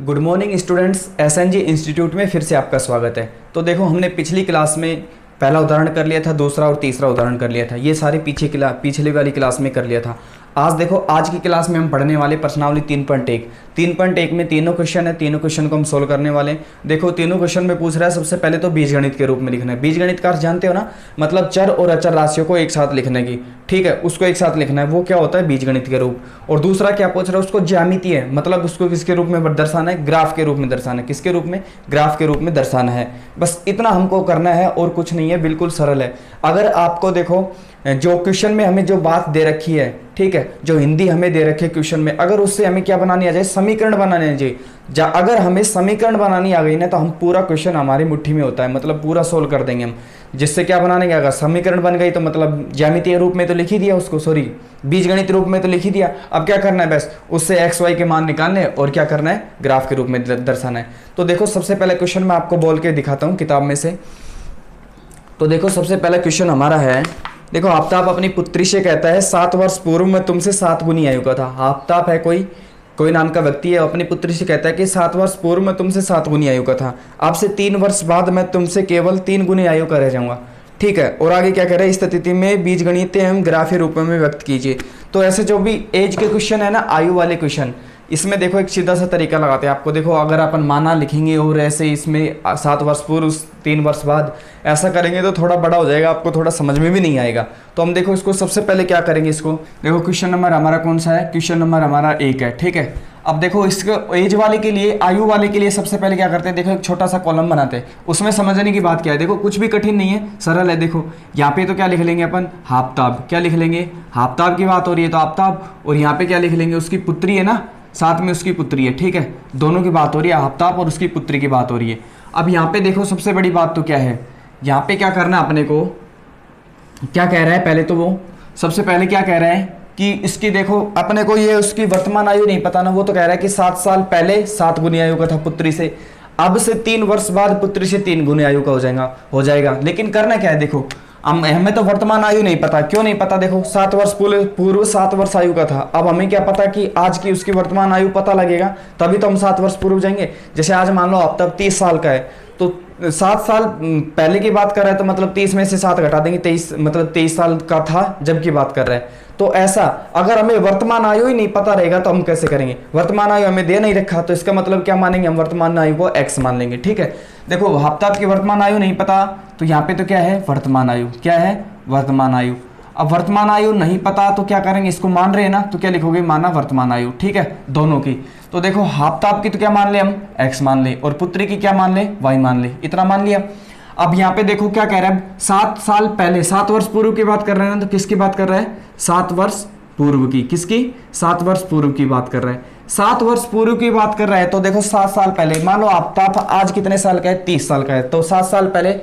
Good morning students, SNG institute में फिर से आपका स्वागत है। तो देखो, हमने पिछली क्लास में पहला उदाहरण कर लिया था, दूसरा और तीसरा उदाहरण कर लिया था। ये सारे पिछली वाली क्लास में कर लिया था। आज देखो, आज की क्लास में हम पढ़ने वाले प्रश्नावली 3.1 में तीनों क्वेश्चन है। तीनों क्वेश्चन को हम सोल्व करने वाले हैं। देखो, तीनों क्वेश्चन में पूछ रहा है सबसे पहले तो बीजगणित के रूप में लिखना है। बीजगणित का अर्थ जानते हो ना, मतलब चर और अचर राशियों को एक साथ लिखने की, ठीक है, उसको एक साथ लिखना है, वो क्या होता है बीजगणित के रूप। और दूसरा क्या पूछ रहा है, उसको ज्यामितीय, मतलब उसको किसके रूप में दर्शाना है, ग्राफ के रूप में दर्शाना है। किसके रूप में? ग्राफ के रूप में दर्शाना है। बस इतना हमको करना है और कुछ नहीं है, बिल्कुल सरल है। अगर आपको देखो, जो क्वेश्चन में हमें जो बात दे रखी है, ठीक है, जो हिंदी हमें दे रखी है क्वेश्चन में, अगर उससे हमें क्या बनानी आ जाए, समीकरण बनाने आ जाए। अगर हमें समीकरण बनानी आ गई ना, तो हम पूरा क्वेश्चन हमारी मुट्ठी में होता है, मतलब पूरा सोल्व कर देंगे हम। जिससे क्या बनाने का, अगर समीकरण बन गई तो मतलब ज्यामितीय रूप में तो लिख ही दिया उसको, सॉरी बीजगणित रूप में तो लिख ही दिया। अब क्या करना है, बस उससे एक्स वाई के मान निकालने और क्या करना है, ग्राफ के रूप में दर्शाना है। तो देखो, सबसे पहले क्वेश्चन मैं आपको बोल के दिखाता हूँ किताब में से। तो देखो, सबसे पहला क्वेश्चन हमारा है, देखो, आफताब अपनी पुत्री से कहता है 7 वर्ष पूर्व मैं तुमसे 7 गुनी आयु का था। आफताब है कोई नाम का व्यक्ति है, अपनी पुत्री से कहता है कि 7 वर्ष पूर्व मैं तुमसे 7 गुनी आयु का था। अब से 3 वर्ष बाद मैं तुमसे केवल 3 गुनी आयु का रह जाऊंगा, ठीक है। और आगे क्या कह रहे हैं, इस स्थिति में बीजगणित एवं ग्राफीय रूप में व्यक्त कीजिए। तो ऐसे जो भी एज के क्वेश्चन है ना, आयु वाले क्वेश्चन, इसमें देखो एक सीधा सा तरीका लगाते हैं आपको। देखो, अगर अपन माना लिखेंगे और ऐसे इसमें 7 वर्ष पूर्व 3 वर्ष बाद ऐसा करेंगे तो थोड़ा बड़ा हो जाएगा, आपको थोड़ा समझ में भी नहीं आएगा। तो हम देखो, इसको सबसे पहले क्या करेंगे, इसको देखो, क्वेश्चन नंबर हमारा कौन सा है, क्वेश्चन नंबर हमारा 1 है, ठीक है। अब देखो, इसको एज वाले के लिए, आयु वाले के लिए सबसे पहले क्या करते हैं, देखो एक छोटा सा कॉलम बनाते हैं। उसमें समझने की बात क्या है, देखो कुछ भी कठिन नहीं है, सरल है। देखो यहाँ पे तो क्या लिख लेंगे अपन, आफताब, क्या लिख लेंगे, आफताब की बात हो रही है तो आफताब, और यहाँ पे क्या लिख लेंगे, उसकी पुत्री है ना, साथ में उसकी पुत्री है, ठीक है, दोनों की बात हो रही है, आफताब और उसकी पुत्री की बात हो रही है। अब यहाँ पे देखो, सबसे बड़ी बात तो क्या है, यहाँ पे क्या करना है अपने को, क्या कह रहा है पहले तो वो, सबसे पहले क्या कह रहा है कि इसकी, देखो अपने को ये उसकी वर्तमान आयु नहीं पता ना, वो तो कह रहा है कि 7 साल पहले 7 गुनी आयु का था पुत्री से, अब से 3 वर्ष बाद पुत्री से 3 गुनी आयु का हो जाएगा। लेकिन करना क्या है, देखो हमें तो वर्तमान आयु नहीं पता। क्यों नहीं पता, देखो 7 वर्ष पूर्व 7 वर्ष आयु का था। अब हमें क्या पता कि आज की उसकी वर्तमान आयु पता लगेगा, तभी तो हम 7 वर्ष पूर्व जाएंगे। जैसे आज मान लो अब तब 30 साल का है, तो 7 साल पहले की बात कर रहा है, तो मतलब 30 में से 7 घटा देंगे, 23, मतलब 23 साल का था जब की बात कर रहा है। तो ऐसा अगर हमें वर्तमान आयु ही नहीं पता रहेगा तो हम कैसे करेंगे। वर्तमान आयु हमें दे नहीं रखा, तो इसका मतलब क्या मानेंगे, हम वर्तमान आयु को x मान लेंगे, ठीक है। देखो, आफताब की वर्तमान आयु नहीं पता, तो यहाँ पे तो क्या है, वर्तमान आयु, क्या है, वर्तमान आयु। अब वर्तमान आयु नहीं पता तो क्या करेंगे, इसको मान रहे हैं ना, तो क्या लिखोगे, माना वर्तमान आयु, ठीक है, दोनों की। तो देखो, आफताब की तो क्या मान ले हम, x मान ले, और पुत्री की क्या मान ले, y मान ले, इतना मान लिया। अब यहाँ पे देखो क्या कह रहा है, 7 साल पहले, 7 वर्ष पूर्व की बात कर रहे हैं ना, तो किसकी बात कर रहा है, 7 वर्ष पूर्व की, किसकी, 7 वर्ष पूर्व की बात कर रहा है, 7 वर्ष पूर्व की बात कर रहा है। तो देखो 7 साल पहले, मान लो आफताब आज कितने साल का है, 30 साल का है, तो 7 साल पहले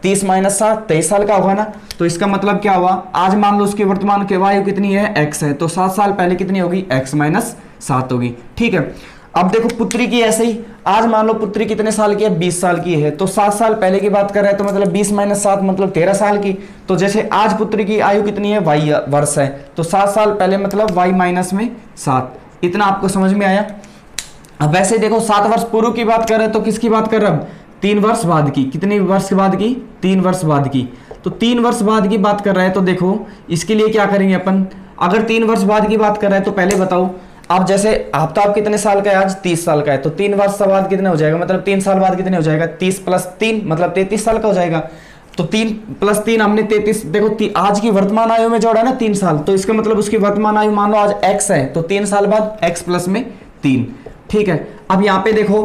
30 माइनस 7 23 साल का होगा ना। तो इसका मतलब क्या हुआ, आज मान लो उसकी वर्तमान की आयु कितनी है, x है, तो 7 साल पहले कितनी होगी, x माइनस 7 होगी, ठीक है। अब देखो पुत्री की ऐसे ही, आज मान लो पुत्री कितने साल की है, 20 साल की है, तो 7 साल पहले की बात कर रहे हैं, तो मतलब 20 माइनस 7 मतलब 13 साल की। तो जैसे आज पुत्री की आयु कितनी है, y वर्ष है, तो 7 साल पहले मतलब y माइनस में 7। इतना आपको समझ में आया। अब वैसे देखो, 7 वर्ष पूर्व की बात कर रहे हैं, तो किसकी बात कर रहे हैं, 3 वर्ष बाद की, कितने वर्ष के बाद की, 3 वर्ष बाद की। तो 3 वर्ष बाद की बात कर रहे हैं, तो देखो इसके लिए क्या करेंगे अपन, अगर 3 वर्ष बाद की बात कर रहे हैं तो पहले बताओ, अब जैसे आफताब कितने साल का है, आज 30 साल का है, तो 3 वर्ष बाद कितने हो जाएगा, मतलब 3 साल बाद कितने हो जाएगा, 30 प्लस 3 मतलब 33 साल का हो जाएगा। तो 3 प्लस 3 हमने 33, देखो आज की वर्तमान आयु में जोड़ा है ना 3 साल, तो इसका मतलब उसकी वर्तमान आयु मान लो आज x है, तो 3 साल बाद x प्लस में 3, ठीक है। अब यहाँ पे देखो,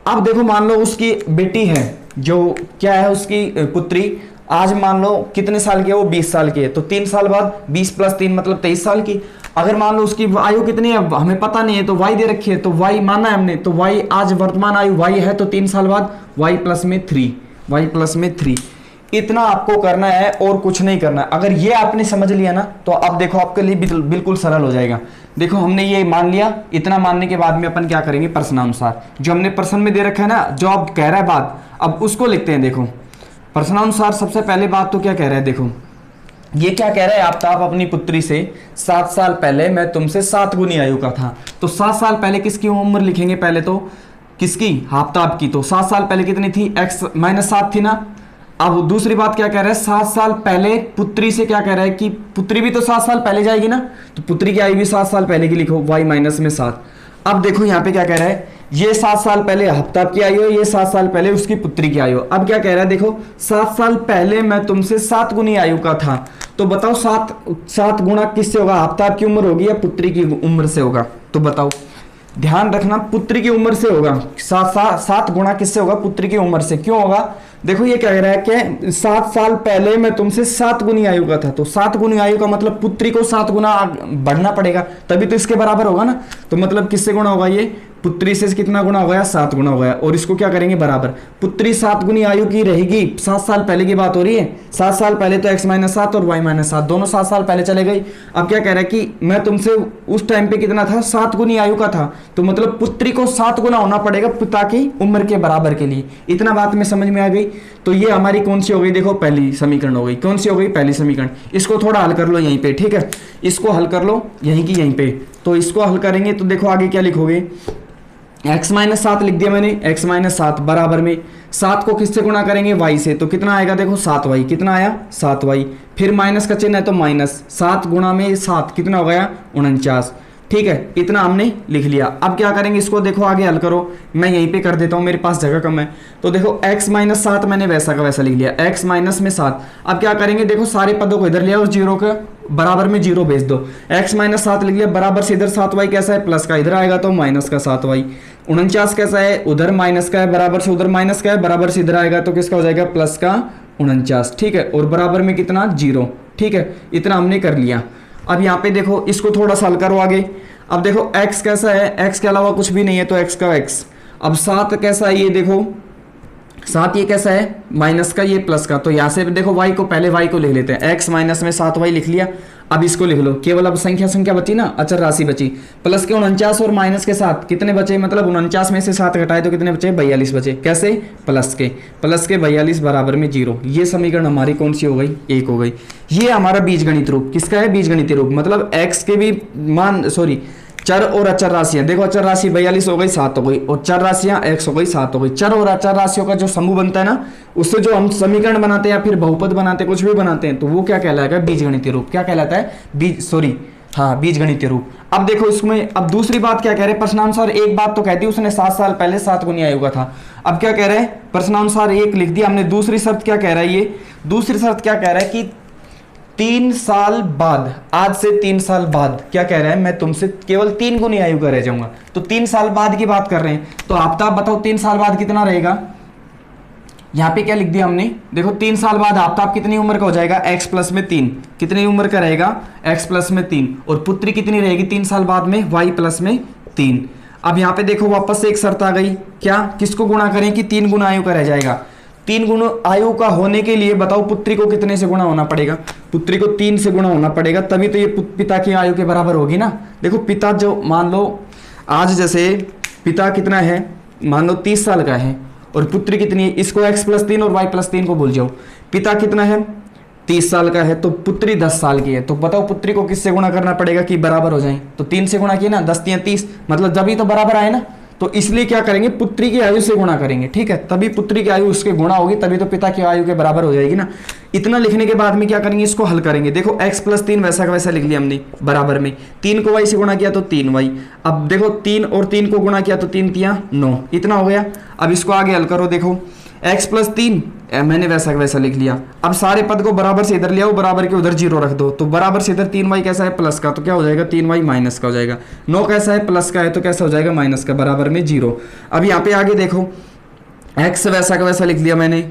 अब देखो मान लो उसकी बेटी है, जो क्या है उसकी पुत्री, आज मान लो कितने साल की है, वो 20 साल की है, तो 3 साल बाद 20 प्लस 3 मतलब 23 साल की। अगर मान लो उसकी आयु कितनी है हमें पता नहीं है, तो y दे रखी है, तो y माना है हमने, तो y आज वर्तमान आयु y है, तो 3 साल बाद y प्लस में 3। इतना आपको करना है और कुछ नहीं करना है। अगर ये आपने समझ लिया ना, तो अब देखो आपके लिए बिल्कुल सरल हो जाएगा। देखो हमने ये मान लिया, इतना मानने के बाद में अपन क्या करेंगे, प्रश्नानुसार जो हमने प्रश्न में दे रखा है ना, जो अब कह रहा है बात, अब उसको लिखते हैं। देखो प्रश्नानुसार सबसे पहले बात तो क्या कह रहा है, देखो ये क्या कह रहा है, आफताब अपनी पुत्री से 7 साल पहले मैं तुमसे 7 गुनी आयु का था। तो 7 साल पहले किसकी उम्र लिखेंगे, पहले तो किसकी, आफ्ताब की। तो 7 साल पहले कितनी थी, x माइनस 7 थी ना। अब दूसरी बात क्या कह रहा है, 7 साल पहले पुत्री से क्या कह रहा है कि पुत्री भी तो 7 साल पहले जाएगी ना, तो पुत्री की आयु भी 7 साल पहले की लिखो, y माइनस में 7। अब देखो यहाँ पे क्या कह रहा है, ये 7 साल पहले आफ्ताब की आयु है, ये 7 साल पहले उसकी पुत्री की आयु। अब क्या कह रहा है, देखो 7 साल पहले मैं तुमसे 7 गुनी आयु का था, तो बताओ 7 गुणा किससे होगा, आफ्ताब की उम्र होगी या पुत्री की उम्र से होगा। तो बताओ, ध्यान रखना पुत्री की उम्र से होगा। 7 गुणा किससे होगा, पुत्री की उम्र से। क्यों होगा, देखो ये कह रहा है कि 7 साल पहले मैं तुमसे 7 गुनी आयु का था, तो 7 गुनी आयु का मतलब पुत्री को 7 गुना बढ़ना पड़ेगा, तभी तो इसके बराबर होगा ना। तो मतलब किससे गुना होगा, ये पुत्री से कितना गुना हो गया, 7 गुना हो गया। और इसको क्या करेंगे, बराबर। पुत्री 7 गुनी आयु की रहेगी, 7 साल पहले की बात हो रही है। 7 साल पहले तो x माइनस 7 और y माइनस 7 दोनों 7 साल पहले चले गई। अब क्या कह रहा है कि मैं तुमसे उस टाइम पे कितना था, 7 गुनी आयु का था, तो मतलब पुत्री को 7 गुना होना पड़ेगा पिता की उम्र के बराबर के लिए। इतना बात में समझ में आ गई। तो ये हमारी कौन सी हो गई, देखो पहली समीकरण हो गई। कौन सी हो गई, पहली समीकरण। इसको थोड़ा हल कर लो यहीं पे, ठीक है, इसको हल कर लो यहीं की यहीं पे। तो इसको हल करेंगे तो देखो आगे क्या लिखोगे, x माइनस 7 लिख दिया मैंने, x माइनस 7 बराबर में 7 को किससे गुणा करेंगे, y से। तो कितना आएगा, देखो 7y, कितना आया 7y, फिर माइनस का चिन्ह है तो माइनस 7 गुणा में 7 कितना हो गया 49। ठीक है, इतना हमने लिख लिया। अब क्या करेंगे, इसको देखो आगे हल करो, मैं यहीं पे कर देता हूँ, मेरे पास जगह कम है। तो देखो x माइनस 7 मैंने वैसा का वैसा लिख लिया, x माइनस में 7। अब क्या करेंगे, देखो सारे पदों को इधर लिया और जीरो के बराबर में जीरो भेज दो। x माइनस 7 लिख लिया, बराबर से इधर 7y कैसा है, प्लस का, इधर आएगा तो माइनस का 7y। 49 कैसा है, उधर माइनस का है, बराबर से उधर माइनस का है, बराबर से इधर आएगा तो किसका हो जाएगा, प्लस का 49। ठीक है, और बराबर में कितना, 0। ठीक है, इतना हमने कर लिया। अब यहाँ पे देखो इसको थोड़ा सा हल करो आगे। अब देखो x कैसा है, x के अलावा कुछ भी नहीं है तो x का x। अब 7 कैसा है, ये देखो 7 ये कैसा है, माइनस का, ये प्लस का। तो यहाँ से देखो y को, पहले y को लिख लेते हैं, x माइनस में 7y लिख लिया। अब इसको लिख लो, केवल अब संख्या बची ना, अचर राशि बची। प्लस के 49 और माइनस के 7 कितने बचे, मतलब 49 में से 7 घटाए तो कितने बचे, 42 बचे। कैसे, प्लस के 42 बराबर में 0। ये समीकरण हमारी कौन सी हो गई, 1 हो गई। ये हमारा बीजगणित रूप किसका है, बीजगणितीय रूप, मतलब x के भी मान, सॉरी, चर और अचर राशियां। देखो अचर राशि 42 हो गई, 7 हो गई, और चर राशियां x हो गई, 7 हो गई। चर और अचर राशियों का जो समूह बनता है ना, उससे जो हम समीकरण बनाते हैं या फिर बहुपद बनाते हैं, कुछ भी बनाते हैं, तो वो क्या कहलाएगा, बीजगणितीय रूप। क्या कहलाता है, बीजगणितीय रूप। अब देखो इसमें, अब दूसरी बात क्या कह रहे हैं, प्रश्नानुसार एक बात तो कहती है उसने 7 साल पहले 7 गुनी आयु का था। अब क्या कह रहे हैं, प्रश्नानुसार 1 लिख दिया हमने। दूसरी शर्त क्या कह रहा है, ये दूसरी शर्त क्या कह रहा है कि 3 साल बाद, आज से 3 साल बाद क्या कह रहा है, मैं तुमसे केवल 3 गुनी आयु का रह जाऊंगा। तो 3 साल बाद की बात कर रहे हैं, तो आप बताओ 3 साल बाद कितना रहेगा। यहाँ पे क्या लिख दिया हमने, देखो 3 साल बाद आफ्ताब कितनी उम्र का हो जाएगा, x प्लस में 3। कितनी उम्र का रहेगा, x प्लस में 3। और पुत्री कितनी रहेगी 3 साल बाद में, y प्लस में 3। अब यहाँ पे देखो वापस से एक शर्त आ गई, क्या, किसको गुणा करें कि 3 गुना आयु का रह जाएगा। 3 गुना आयु का होने के लिए बताओ पुत्री को कितने से गुणा होना पड़ेगा, पुत्री को 3 से गुणा होना पड़ेगा, तभी तो ये पिता की आयु के बराबर होगी ना। देखो पिता जो, मान लो आज जैसे पिता कितना है, मान लो 30 साल का है, और पुत्री कितनी है, इसको x प्लस 3 और y प्लस 3 को भूल जाओ। पिता कितना है, 30 साल का है, तो पुत्री 10 साल की है। तो बताओ पुत्री को किससे गुणा करना पड़ेगा कि बराबर हो जाए। तो 3 से गुणा किया ना, 10 3 30, मतलब जब ही तो बराबर आए ना। तो इसलिए क्या करेंगे, पुत्री की आयु से गुणा करेंगे। ठीक है, तभी पुत्री की आयु उसके गुणा होगी, तभी तो पिता की आयु के बराबर हो जाएगी ना। इतना लिखने के बाद में क्या करेंगे, इसको हल करेंगे। देखो x प्लस 3 वैसा का वैसा लिख लिया हमने, बराबर में 3 को y से गुणा किया तो 3y। अब देखो 3 और 3 को गुणा किया तो 3 3 9, इतना हो गया। अब इसको आगे हल करो, देखो x प्लस 3 मैंने वैसा का वैसा लिख लिया। अब सारे पद को बराबर से इधर ले आओ, बराबर के उधर 0 रख दो, तो बराबर से इधर 3y कैसा है, प्लस का, तो क्या हो जाएगा 3y माइनस का हो जाएगा। 9 कैसा है, प्लस का है, तो कैसा हो जाएगा, माइनस का, बराबर में 0। अब यहाँ पे आगे देखो x वैसा का वैसा लिख लिया मैंने,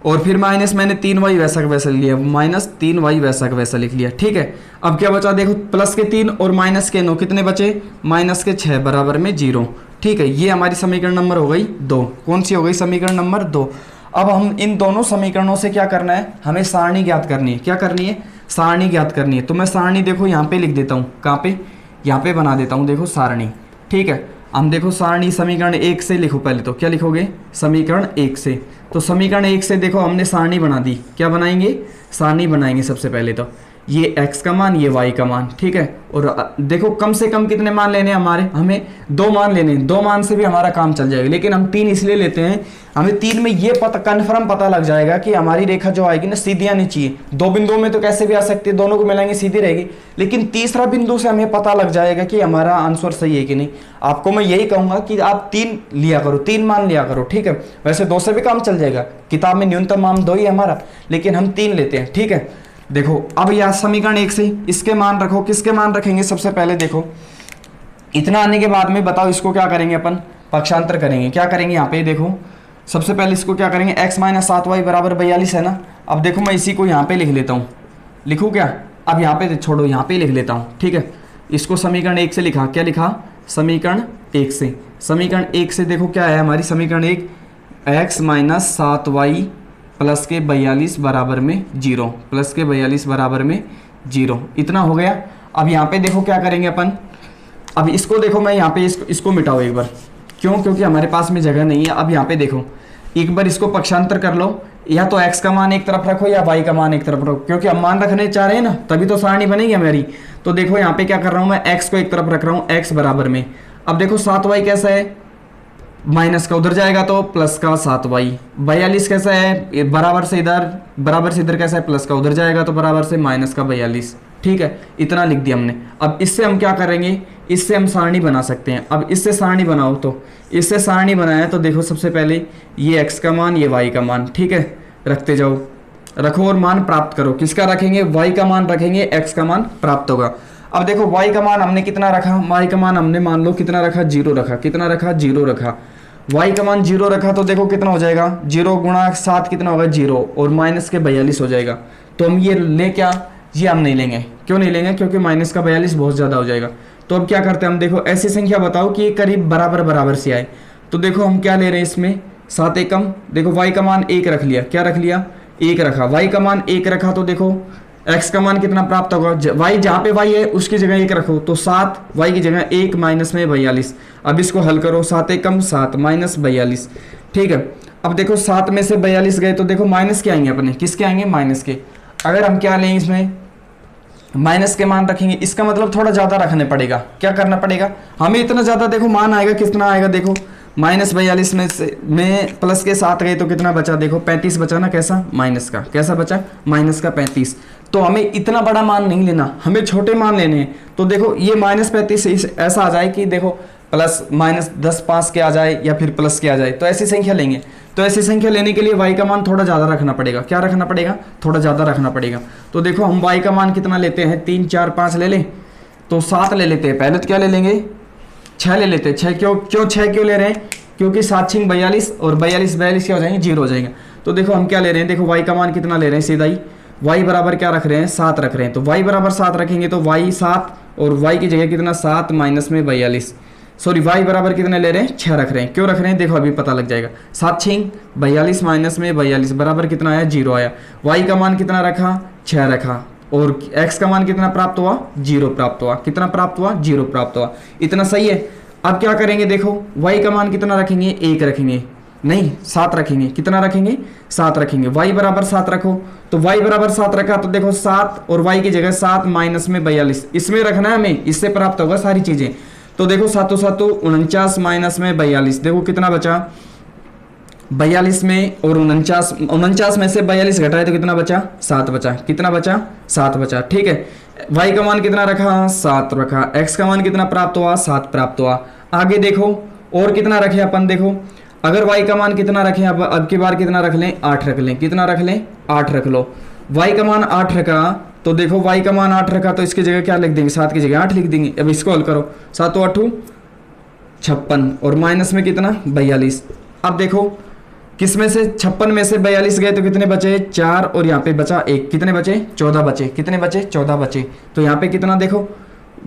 और फिर माइनस मैंने 3y वैसा का वैसा लिख लिया, माइनस 3y वैसा का वैसा लिख लिया। ठीक है, अब क्या बचा, देखो प्लस के 3 और माइनस के 9 कितने बचे, माइनस के 6 बराबर में 0। ठीक है, ये हमारी समीकरण नंबर हो गई 2। कौन सी हो गई, समीकरण नंबर 2। अब हम इन दोनों समीकरणों से क्या करना है, हमें सारणी ज्ञात करनी है। क्या करनी है, सारणी ज्ञात करनी है। तो मैं सारणी देखो यहाँ पे लिख देता हूँ, कहाँ पे, यहाँ पे बना देता हूँ, देखो सारणी। ठीक है, हम देखो सारणी समीकरण 1 से लिखो। पहले तो क्या लिखोगे, समीकरण 1 से। तो समीकरण 1 से देखो हमने सारणी बना दी। क्या बनाएंगे, सारणी बनाएंगे सबसे पहले। तो ये x का मान, ये y का मान, ठीक है। और देखो कम से कम कितने मान लेने हैं हमारे, हमें 2 मान लेने हैं, 2 मान से भी हमारा काम चल जाएगा, लेकिन हम 3 इसलिए लेते हैं, हमें 3 में ये पता कन्फर्म पता लग जाएगा कि हमारी रेखा जो आएगी ना सीधी आनी चाहिए। 2 बिंदुओं में तो कैसे भी आ सकती है, दोनों को मिलाएंगे सीधी रहेगी, लेकिन तीसरा बिंदु से हमें पता लग जाएगा कि हमारा आंसर सही है कि नहीं। आपको मैं यही कहूंगा कि आप 3 लिया करो, 3 मान लिया करो, ठीक है। वैसे 2 से भी काम चल जाएगा, किताब में न्यूनतम मान 2 ही है हमारा, लेकिन हम 3 लेते हैं, ठीक है। देखो अब यह समीकरण 1 से इसके मान रखो, किसके मान रखेंगे, सबसे पहले देखो इतना आने के बाद में बताओ इसको क्या करेंगे, अपन पक्षांतर करेंगे। क्या करेंगे यहाँ पे देखो, सबसे पहले इसको क्या करेंगे, x - 7y बराबर 42 है ना। अब देखो मैं इसी को यहाँ पे लिख लेता हूँ, लिखूँ क्या, अब यहाँ पे छोड़ो, यहाँ पे लिख लेता हूँ, ठीक है। इसको समीकरण 1 से लिखा, क्या लिखा, समीकरण 1 से। समीकरण 1 से देखो क्या है हमारी, समीकरण 1 x - 7y प्लस के 42 बराबर में 0, प्लस के 42 बराबर में 0, इतना हो गया। अब यहाँ पे देखो क्या करेंगे अपन, अब इसको देखो मैं यहाँ पे इसको मिटाओ एक बार, क्यों, क्योंकि हमारे पास में जगह नहीं है। अब यहाँ पे देखो एक बार इसको पक्षांतर कर लो, या तो x का मान एक तरफ रखो या y का मान एक तरफ रखो, क्योंकि हम मान रखने चाह रहे हैं ना, तभी तो सारणी बनेगी हमारी। तो देखो यहाँ पे क्या कर रहा हूँ मैं, x को एक तरफ रख रहा हूँ, x बराबर में, अब देखो 7y कैसा है, माइनस का उधर जाएगा तो प्लस का 7y, 42 कैसा है, बराबर से इधर कैसा है, प्लस का उधर जाएगा तो बराबर से माइनस का 42, ठीक है। इतना लिख दिया हमने। अब इससे हम क्या करेंगे, इससे हम सारणी बना सकते हैं। अब इससे सारणी बनाओ, तो इससे सारणी बनाया तो देखो सबसे पहले ये x का मान, ये y का मान, ठीक है, रखते जाओ, रखो और मान प्राप्त करो। किसका रखेंगे, y का मान रखेंगे, x का मान प्राप्त होगा। अब देखो y का मान हमने कितना रखा, y का मान हमने मान लो कितना रखा, 0 रखा, कितना रखा, 0 रखा। y का मान 0 रखा तो देखो कितना हो जाएगा, 0 गुणा 7 कितना होगा, 0, और माइनस के 42 हो जाएगा। तो हम ये ले क्या, ये हम नहीं लेंगे, क्यों नहीं लेंगे, क्योंकि माइनस का 42 बहुत ज़्यादा हो जाएगा। तो अब क्या करते हैं हम, देखो ऐसी संख्या बताओ कि करीब बराबर से आए। तो देखो हम क्या ले रहे हैं इसमें, 7 एकम, देखो y का मान 1 रख लिया, क्या रख लिया, 1 रखा, y का मान 1 रखा तो देखो x का मान कितना प्राप्त होगा, y जहाँ पे y है उसकी जगह 1 रखो, तो 7, y की जगह 1 माइनस में 42। अब इसको हल करो, 7 एकम 7 माइनस 42, ठीक है। अब देखो 7 में से 42 गए तो देखो माइनस के आएंगे अपने, किसके आएंगे, माइनस के। अगर हम क्या लें इसमें, माइनस के मान रखेंगे, इसका मतलब थोड़ा ज़्यादा रखने पड़ेगा, क्या करना पड़ेगा हमें, इतना ज़्यादा देखो मान आएगा, कितना आएगा देखो, -42 में प्लस के 7 गए तो कितना बचा, देखो 35 बचा ना, कैसा, माइनस का, कैसा बचा, माइनस का 35। तो हमें इतना बड़ा मान नहीं लेना, हमें छोटे मान लेने हैं। तो देखो ये -35 ऐसा आ जाए कि देखो ±10 5 के आ जाए या फिर प्लस के आ जाए, तो ऐसी संख्या लेंगे। तो ऐसी संख्या लेने के लिए y का मान थोड़ा ज़्यादा रखना पड़ेगा, क्या रखना पड़ेगा, थोड़ा ज़्यादा रखना पड़ेगा। तो देखो हम y का मान कितना लेते हैं, 3 4 5 ले लें, तो 7 ले लेते हैं, पहले तो क्या ले लेंगे, 6 ले लेते हैं। 6 क्यों 6 क्यों ले रहे हैं, क्योंकि 7 6 42 और 42 क्या हो जाएंगे, 0 हो जाएंगे। तो देखो हम क्या ले रहे हैं, देखो y का मान कितना ले रहे हैं, सीधा ही y बराबर क्या रख रहे हैं, 7 रख रहे हैं। तो y बराबर 7 रखेंगे तो y 7, और y की जगह कितना, 7 माइनस में 42, सॉरी y बराबर कितने ले रहे हैं, 6 रख रहे हैं। क्यों रख रहे हैं, देखो अभी पता लग जाएगा। 7 6 42 माइनस में 42 बराबर कितना आया, 0 आया। y का मान कितना रखा, 6 रखा, और x का मान कितना प्राप्त हुआ, 0 प्राप्त हुआ। कितना प्राप्त हुआ, 0 प्राप्त हुआ। इतना सही है। अब क्या करेंगे, देखो y का मान कितना रखेंगे, 1 रखेंगे, नहीं 7 रखेंगे, कितना रखेंगे, 7 रखेंगे। y बराबर 7 रखो, तो y बराबर 7 रखा तो देखो 7 और y की जगह 7 माइनस में 42, इसमें रखना है हमें, इससे प्राप्त होगा सारी चीजें। तो देखो 7 7 49 माइनस में 42, देखो कितना बचा, 42 में और 49 में से 42 घटाए तो कितना बचा, 7 बचा। कितना बचा, 7 बचा, ठीक है। y का मान कितना रखा, 7 रखा। x का मान कितना प्राप्त हुआ, 7 प्राप्त हुआ। आगे देखो और कितना रखे अपन, देखो अगर y का मान कितना रखें, अब की बार कितना रख लें, 8 रख लें। कितना रख लें, 8 रख लो। y का मान 8 रखा तो देखो y का मान 8 रखा तो इसकी जगह क्या लिख देंगे, 7 की जगह 8 लिख देंगे। अब इसको हल करो, 7 8 56 और माइनस में कितना, 42। अब देखो किस में से, 56 में से 42 गए तो कितने बचे, 4, और यहाँ पे बचा 1, कितने बचे, 14 बचे। कितने बचे, 14 बचे। तो यहाँ पे कितना देखो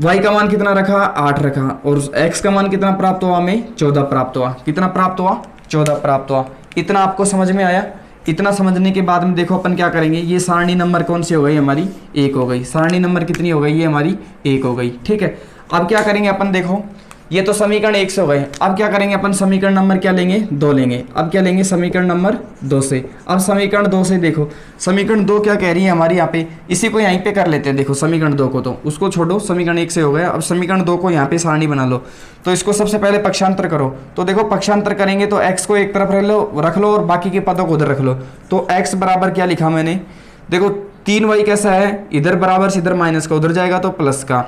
y का मान कितना रखा, 8 रखा, और x का मान कितना प्राप्त हुआ हमें, 14 प्राप्त हुआ। कितना प्राप्त हुआ, 14 प्राप्त हुआ। इतना आपको समझ में आया। इतना समझने के बाद में देखो अपन क्या करेंगे, ये सारणी नंबर कौन सी हो गई हमारी, 1 हो गई। सारणी नंबर कितनी हो गई, ये हमारी 1 हो गई, ठीक है। अब क्या करेंगे अपन, देखो ये तो समीकरण 1 से हो गए। अब क्या करेंगे अपन, समीकरण नंबर क्या लेंगे, 2 लेंगे। अब क्या लेंगे, समीकरण नंबर 2 से। अब समीकरण 2 से देखो, समीकरण 2 क्या कह रही है हमारी यहाँ पे, इसी को यहीं पे कर लेते हैं। देखो समीकरण 2 को तो उसको छोड़ो, समीकरण 1 से हो गया। अब समीकरण 2 को यहाँ पे सारणी बना लो। तो इसको सबसे पहले पक्षांतर करो। तो देखो पक्षांतर करेंगे तो x को एक तरफ रख लो और बाकी के पदों को उधर रख लो। तो x बराबर क्या लिखा मैंने, देखो 3y कैसा है, इधर बराबर से इधर माइनस का उधर जाएगा तो प्लस का,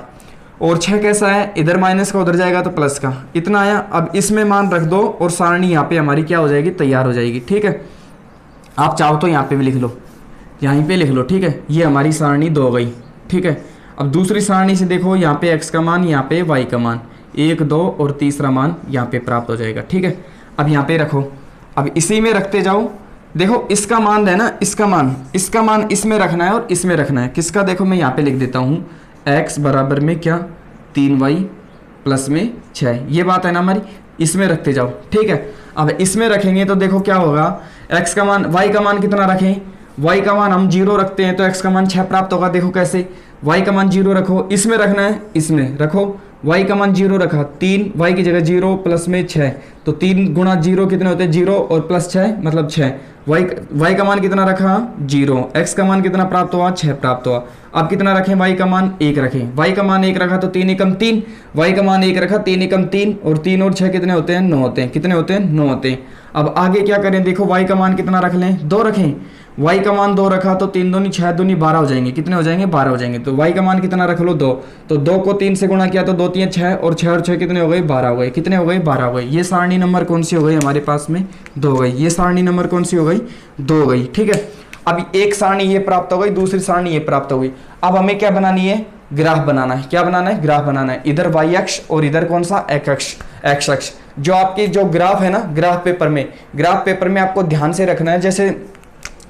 और 6 कैसा है, इधर माइनस का उधर जाएगा तो प्लस का, इतना आया। अब इसमें मान रख दो और सारणी यहाँ पे हमारी क्या हो जाएगी, तैयार हो जाएगी। ठीक है, आप चाहो तो यहाँ पे भी लिख लो, यहीं पे लिख लो। ठीक है, ये हमारी सारणी 2 हो गई। ठीक है, अब दूसरी सारणी से देखो, यहाँ पे x का मान, यहाँ पे y का मान, 1 2 और तीसरा मान यहाँ पे प्राप्त हो जाएगा। ठीक है, अब यहाँ पे रखो, अब इसी में रखते जाओ। देखो इसका मान है ना, इसका मान इसमें रखना है और इसमें रखना है। किसका, देखो मैं यहाँ पे लिख देता हूँ, x बराबर में क्या, 3y प्लस में 6, ये बात है ना हमारी, इसमें रखते जाओ। ठीक है, अब इसमें रखेंगे तो देखो क्या होगा, x का मान, y का मान कितना रखें, y का मान हम 0 रखते हैं तो x का मान 6 प्राप्त होगा। देखो कैसे, y का मान 0 रखो, इसमें रखना है, इसमें रखो, y का मान 0 रखा, 3 y की जगह 0 प्लस में 6, तो 3 गुणा 0 कितने होते हैं, 0 और प्लस 6 मतलब 6। y का मान कितना रखा, 0, x का मान कितना प्राप्त हुआ, 6 प्राप्त हुआ। अब कितना रखें, y का मान 1 रखें, y का मान 1 रखा तो 3 एकम 3, y का मान 1 रखा 3 एकम 3, और 3 और 6 कितने होते हैं, 9 होते हैं। कितने होते हैं, 9 होते हैं। अब आगे क्या करें, देखो y का मान कितना रख लें, 2 रखें, y का मान 2 रखा तो 3 दूनी 6 दूनी 12 हो जाएंगे। कितने हो जाएंगे, 12 हो जाएंगे। तो y का मान कितना रख लो, 2, तो 2 को 3 से गुणा किया तो 2 3 6, और 6 और 6 कितने हो गए, 12 हो गए। कितने हो गए, 12 हो गए। ये सारणी नंबर कौन सी हो गई हमारे पास में, 2 हो गई। ये सारणी नंबर कौन सी हो गई, 2 हो गई। ठीक है, अब एक सारणी ये प्राप्त हो गई, दूसरी सारणी ये प्राप्त हो गई। अब हमें क्या बनानी है, ग्राफ बनाना है। क्या बनाना है, ग्राफ बनाना है। इधर y अक्ष और इधर कौन सा, x अक्ष। जो आपकी जो ग्राफ है ना, ग्राफ पेपर में आपको ध्यान से रखना है। जैसे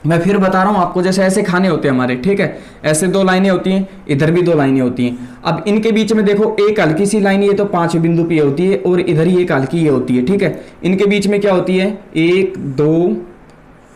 मैं फिर बता रहा हूँ आपको, जैसे ऐसे खाने होते हैं हमारे, ठीक है, ऐसे 2 लाइनें होती हैं, इधर भी 2 लाइनें होती हैं। अब इनके बीच में देखो एक हल्की सी लाइन, ये तो 5 बिंदु पे होती है, और इधर ही एक हल्की ये होती है। ठीक है, इनके बीच में क्या होती है, 1 2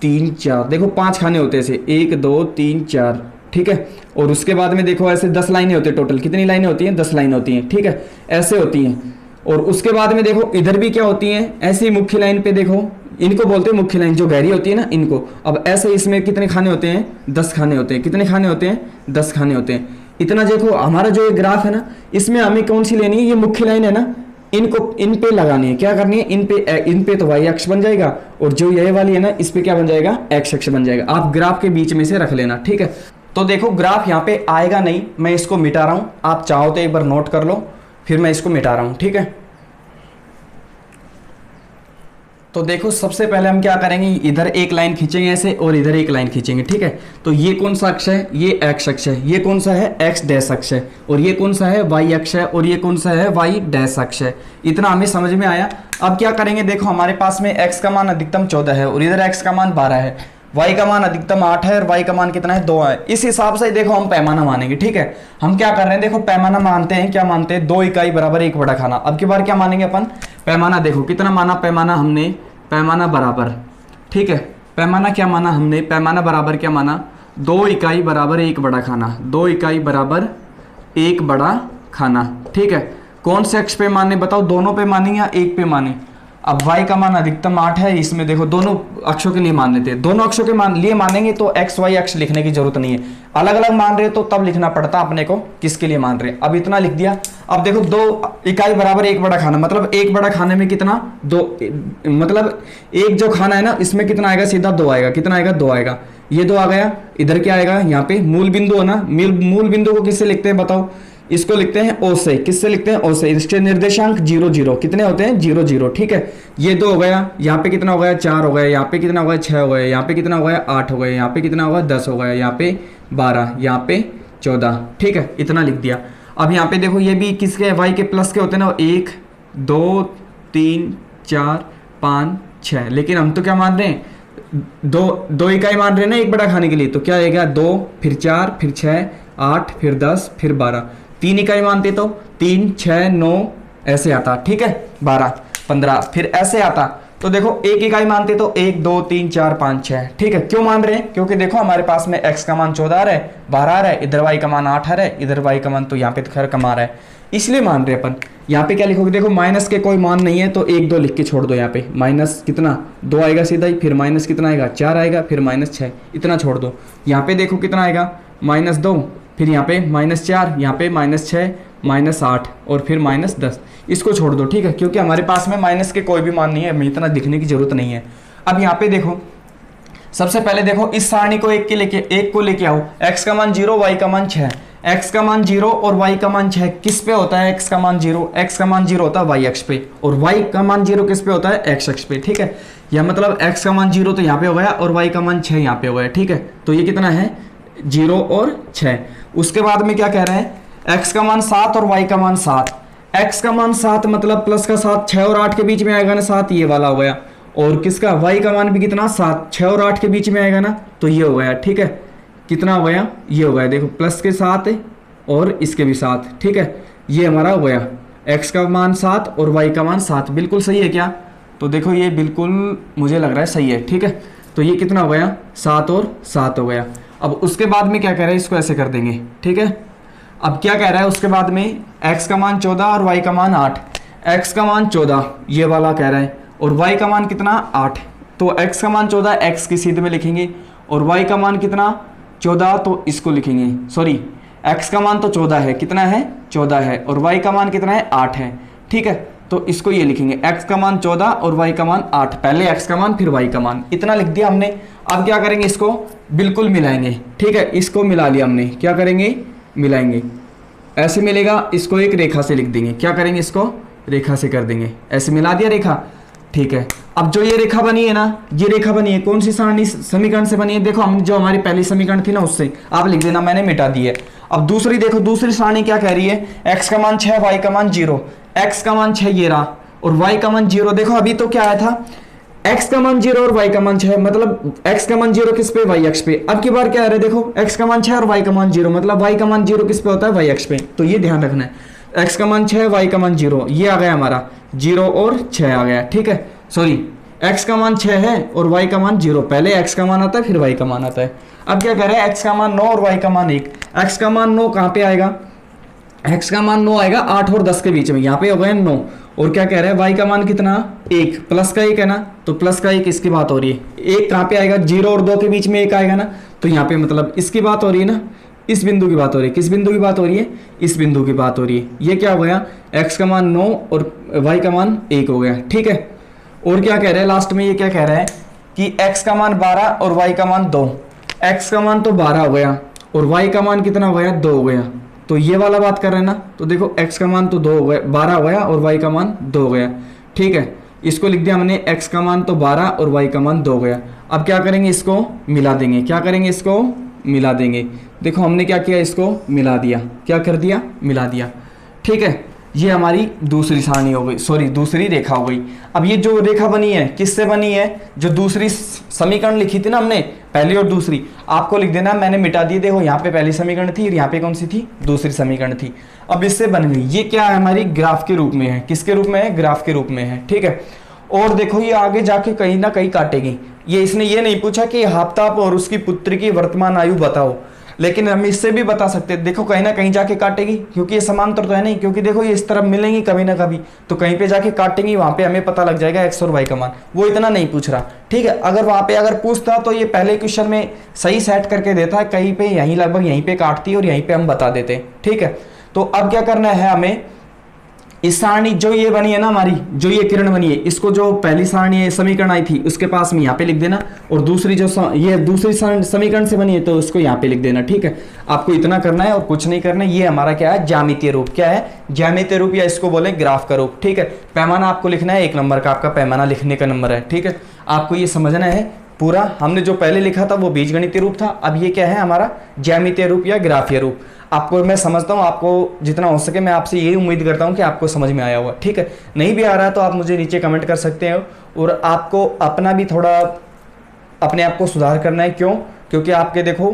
3 4, देखो 5 खाने होते हैं ऐसे, 1 2 3 4। ठीक है, और उसके बाद में देखो ऐसे 10 लाइनें होती है। टोटल कितनी लाइनें होती हैं, 10 लाइनें होती हैं। ठीक है, ऐसे होती हैं। और उसके बाद में देखो इधर भी क्या होती हैं, ऐसी मुख्य लाइन पे देखो, इनको बोलते हैं मुख्य लाइन, जो गहरी होती है ना, इनको। अब ऐसे इसमें कितने खाने होते हैं, 10 खाने होते हैं। कितने खाने होते हैं, 10 खाने होते हैं। इतना देखो हमारा जो ये ग्राफ है ना, इसमें हमें कौन सी लेनी है, ये मुख्य लाइन है ना, इनको इन पे लगानी है। क्या करनी है, इन पे तो y अक्ष बन जाएगा, और जो ये वाली है ना, इस पे क्या बन जाएगा, x अक्ष बन जाएगा। आप ग्राफ के बीच में से रख लेना। ठीक है, तो देखो ग्राफ यहाँ पे आएगा नहीं, मैं इसको मिटा रहा हूँ। आप चाहो तो एक बार नोट कर लो, फिर मैं इसको मिटा रहा हूँ। ठीक है, तो देखो सबसे पहले हम क्या करेंगे, इधर एक लाइन खींचेंगे ऐसे, और इधर एक लाइन खींचेंगे। ठीक है, तो ये कौन सा अक्ष है, ये x अक्ष है। ये कौन सा है, x डैश अक्ष है। और ये कौन सा है, y अक्ष है। और ये कौन सा है, y डैश अक्ष है। इतना हमें समझ में आया। अब क्या करेंगे, देखो हमारे पास में x का मान अधिकतम 14 है, और इधर x का मान 12 है, y का मान अधिकतम 8 है, और y का मान कितना है, 2 है। इस हिसाब से देखो हम पैमाना मानेंगे। ठीक है, हम क्या कर रहे हैं, देखो पैमाना मानते हैं, क्या मानते हैं, 2 इकाई बराबर 1 बड़ा खाना। अब की बार क्या मानेंगे अपन, पैमाना। देखो कितना माना पैमाना हमने, पैमाना बराबर, ठीक है, पैमाना क्या माना हमने, पैमाना बराबर क्या माना, 2 इकाई बराबर 1 बड़ा खाना। 2 इकाई बराबर 1 बड़ा खाना। ठीक है, कौन से अक्ष पे माने बताओ, दोनों पे माने या एक पे माने। अब y का मान अधिकतम 8 है, इसमें देखो दोनों अक्षों के लिए मान लेते हैं। दोनों अक्षों के लिए मानेंगे तो x y अक्ष लिखने की जरूरत नहीं है। अलग अलग मान रहे तो तब लिखना पड़ता अपने को, किसके लिए मान रहे हैं। अब इतना लिख दिया। अब देखो 2 इकाई बराबर 1 बड़ा खाना, मतलब 1 बड़ा खाने में कितना, 2, मतलब एक जो खाना है ना, इसमें कितना आएगा, सीधा 2 आएगा। कितना आएगा, 2 आएगा। ये 2 आ गया। इधर क्या आएगा, यहाँ पे मूल बिंदु है ना, मूल बिंदु को किससे लिखते हैं बताओ, इसको लिखते हैं ओ से। किससे लिखते हैं, ओ से। इसके निर्देशांक 0 0 कितने होते हैं, 0 0। ठीक है, ये 2 हो गया। यहाँ पे कितना हो गया, 4 हो गया। यहाँ पे कितना हो गया, 6 हो गया। यहाँ पे कितना हो गया, 8 हो गया। यहाँ पे कितना हो गया, 10 हो गया। यहाँ पे 12, यहाँ पे 14। ठीक है, इतना लिख दिया। अब यहाँ पे देखो ये भी किसके, y के प्लस के होते हैं ना, 1 2 3 4 5 6। लेकिन हम तो क्या मान रहे हैं, 2 इकाई मान रहे हैं ना 1 बड़ा खाने के लिए। तो क्या आएगा, 2 फिर 4 फिर 6 8 फिर 10 फिर 12। 3 इकाई मानते तो 3 6 9 ऐसे आता। ठीक है, 12 15 फिर ऐसे आता। तो देखो 1 इकाई मानते तो 1 2 3 4 5 6। ठीक है, क्यों मान रहे हैं, क्योंकि देखो हमारे पास में x का मान 14 आ रहा है, 12 आ रहा है, इधर y का मान 8 आ रहा है, इधर y का मान तो यहाँ पे खैर कम आ रहा है। इसलिए मान रहे अपन। यहाँ पे क्या लिखोगे, देखो माइनस के कोई मान नहीं है तो 1 2 लिख के छोड़ दो। यहाँ पे माइनस कितना 2 आएगा सीधा ही, फिर माइनस कितना आएगा 4 आएगा, फिर माइनस 6, इतना छोड़ दो। यहाँ पे देखो कितना आएगा -2, फिर यहाँ पे -4, यहाँ पे -6, -8 और फिर -10, इसको छोड़ दो। ठीक है, क्योंकि हमारे पास में माइनस के कोई भी मान नहीं है, हमें इतना दिखने की जरूरत नहीं है। अब यहाँ पे देखो सबसे पहले देखो इस सारणी को एक को लेके आओ। x का मान 0, y का मान 6, x का मान 0 और y का मान 6 किस पे होता है, x का मान 0 होता है y अक्ष पे, और y का मान 0 किस पे होता है, x अक्ष पे। ठीक है, या मतलब x का मान 0 तो यहाँ पे हो गया और y का मान 6 यहाँ पे हो गया। ठीक है, तो ये कितना है 0 और 6। उसके बाद में क्या कह रहे हैं, x का मान 7 और y का मान 7। x का मान 7 मतलब प्लस का 7, 6 और 8 के बीच में आएगा ना 7, ये वाला हो गया। और किसका, y का मान भी कितना 7, 6 और 8 के बीच में आएगा ना, तो ये हो गया। ठीक है, कितना हो गया, ये हो गया, देखो प्लस के 7 और इसके भी 7। ठीक है, ये हमारा हो गया x का मान 7 और y का मान 7। बिल्कुल सही है क्या, तो देखो ये बिल्कुल मुझे लग रहा है सही है। ठीक है, तो ये कितना हो गया 7 और 7 हो गया। अब उसके बाद में क्या कह रहा है, इसको ऐसे कर देंगे। ठीक है, अब क्या कह रहा है उसके बाद में, x का मान 14 और y का मान 8। x का मान 14 ये वाला कह रहा है और y का मान कितना 8, तो x का मान 14 x की सीध में लिखेंगे और y का मान कितना 14 तो इसको लिखेंगे, सॉरी x का मान तो 14 है, कितना है 14 है, और y का मान कितना है 8 है। ठीक है, तो इसको ये लिखेंगे x का मान 14 और y का मान 8, पहले x का मान फिर y का मान, इतना लिख दिया हमने। अब क्या करेंगे, इसको बिल्कुल मिलाएंगे। ठीक है, इसको मिला लिया हमने, क्या करेंगे मिलाएंगे, ऐसे मिलेगा, इसको एक रेखा से लिख देंगे। क्या करेंगे, इसको रेखा से कर देंगे, ऐसे मिला दिया रेखा। ठीक है, अब जो ये रेखा बनी है ना, ये रेखा बनी है कौन सी सारणी समीकरण से बनी है, देखो हम जो हमारी पहली समीकरण थी ना उससे, आप लिख देना मैंने मिटा दी है। अब दूसरी देखो, दूसरी सारणी क्या कह रही है, x का मान 6 y का मान 0, x का मान 6 ये रहा और y का मान 0। देखो अभी तो क्या आया था, x का मान 0 और y का मान 6, मतलब x का मान 0 किस पे, y अक्ष पे। अब की बार क्या आ रहा है, देखो x का मान 6 और y का मान 0, मतलब y का मान 0 किस पे होता है, y अक्ष पे। तो ये ध्यान रखना है, x का मान 6 y का मान 0, ये आ गया हमारा 0 और 6 आ गया। ठीक है, सॉरी x का मान 6 है और y का मान 0, पहले x का मान आता है फिर y का मान आता है। अब क्या कह रहे हैं, x का मान 9 और y का मान 1। x का मान 9 कहाँ पे आएगा, x का मान 9 आएगा 8 और 10 के बीच में, यहाँ पे हो गया 9। और क्या कह रहे हैं, y का मान कितना 1, प्लस का 1 है ना, तो प्लस का 1 इसकी बात हो रही है। 1 कहाँ पे आएगा, 0 और 2 के बीच में 1 आएगा ना, तो यहाँ पे मतलब इसकी बात हो रही है ना, इस बिंदु की बात हो रही है। किस बिंदु की बात हो रही है, इस बिंदु की बात हो रही है। ये क्या हो गया, x का मान 9 और y का मान 1 हो गया। ठीक है, और क्या कह रहे हैं लास्ट में, ये क्या कह रहा है कि x का मान 12 और y का मान 2। x का मान तो 12 हो गया और y का मान कितना हो गया, 2 हो गया। तो ये वाला बात कर रहे हैं ना, तो देखो x का मान तो 2 हो गया, 12 हो गया और y का मान 2 हो गया। ठीक है, इसको लिख दिया हमने, x का मान तो 12 और y का मान 2 हो गया। अब क्या करेंगे, इसको मिला देंगे। क्या करेंगे, इसको मिला देंगे। देखो हमने क्या किया, इसको मिला दिया, क्या कर दिया, मिला दिया। ठीक है, ये हमारी दूसरी सारणी हो गई, सॉरी दूसरी रेखा हो गई। अब ये जो रेखा बनी है किससे बनी है, जो दूसरी समीकरण लिखी थी ना हमने, पहली और दूसरी, आपको लिख देना मैंने मिटा दी। देखो यहाँ पे पहली समीकरण थी और यहाँ पे कौन सी थी, दूसरी समीकरण थी। अब इससे बन गई, ये क्या है हमारी ग्राफ के रूप में है, किसके रूप में है, ग्राफ के रूप में है। ठीक है, और देखो ये आगे जाके कहीं ना कहीं काटेगी। ये इसने ये नहीं पूछा कि हाफ्ताब और उसकी पुत्री की वर्तमान आयु बताओ, लेकिन हम इससे भी बता सकते हैं। देखो कहीं ना कहीं जाके काटेगी, क्योंकि ये समांतर तो है नहीं, क्योंकि देखो ये इस तरफ मिलेंगी कभी ना कभी, तो कहीं पे जाके काटेंगी, वहां पे हमें पता लग जाएगा एक्स और वाई का मान। वो इतना नहीं पूछ रहा। ठीक है, अगर वहां पे अगर पूछता तो ये पहले क्वेश्चन में सही सेट करके देता है, कहीं पे यहीं लगभग यहीं पे काटती है और यहीं पे हम बता देते। ठीक है, तो अब क्या करना है हमें, इस सारणी जो ये बनी है ना हमारी, जो ये किरण बनी है, इसको जो पहली सारणी समीकरण आई थी उसके पास में यहाँ पे लिख देना, और दूसरी जो ये दूसरी समीकरण से बनी है तो उसको यहाँ पे लिख देना। ठीक है, आपको इतना करना है और कुछ नहीं करना है। ये हमारा क्या है, ज्यामितीय रूप। क्या है, ज्यामितीय रूप, या इसको बोले ग्राफ का रूप। ठीक है, पैमाना आपको लिखना है 1 नंबर का, आपका पैमाना लिखने का नंबर है। ठीक है, आपको ये समझना है पूरा। हमने जो पहले लिखा था वो बीजगणितीय रूप था, अब ये क्या है हमारा ज्यामितीय रूप या ग्राफीय रूप। आपको मैं समझता हूँ, आपको जितना हो सके मैं आपसे यही उम्मीद करता हूँ कि आपको समझ में आया होगा। ठीक है, नहीं भी आ रहा है तो आप मुझे नीचे कमेंट कर सकते हैं, और आपको अपना भी थोड़ा अपने आप को सुधार करना है। क्यों, क्योंकि आपके देखो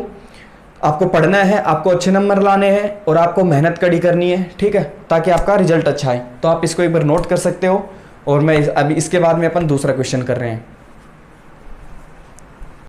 आपको पढ़ना है, आपको अच्छे नंबर लाने हैं और आपको मेहनत कड़ी करनी है। ठीक है, ताकि आपका रिजल्ट अच्छा आए। तो आप इसको एक बार नोट कर सकते हो, और मैं अभी इसके बाद में अपन दूसरा क्वेश्चन कर रहे हैं।